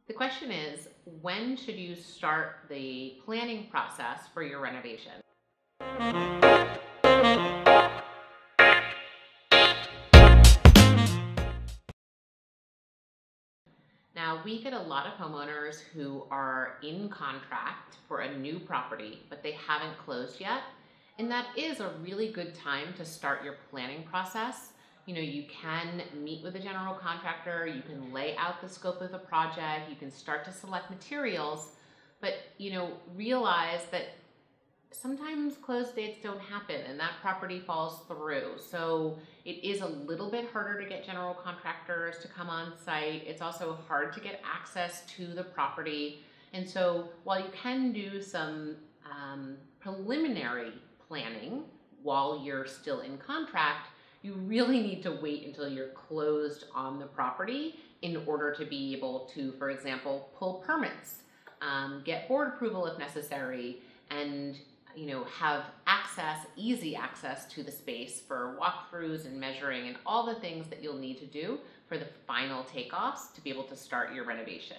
The question is, when should you start the planning process for your renovation? Now, we get a lot of homeowners who are in contract for a new property, but they haven't closed yet. And that is a really good time to start your planning process. You can meet with a general contractor, you can lay out the scope of the project, you can start to select materials, but realize that sometimes close dates don't happen and that property falls through. So it is a little bit harder to get general contractors to come on site. It's also hard to get access to the property. And so while you can do some preliminary planning while you're still in contract, you really need to wait until you're closed on the property in order to be able to, for example, pull permits, get board approval if necessary, and have easy access to the space for walkthroughs and measuring and all the things that you'll need to do for the final takeoffs to be able to start your renovation.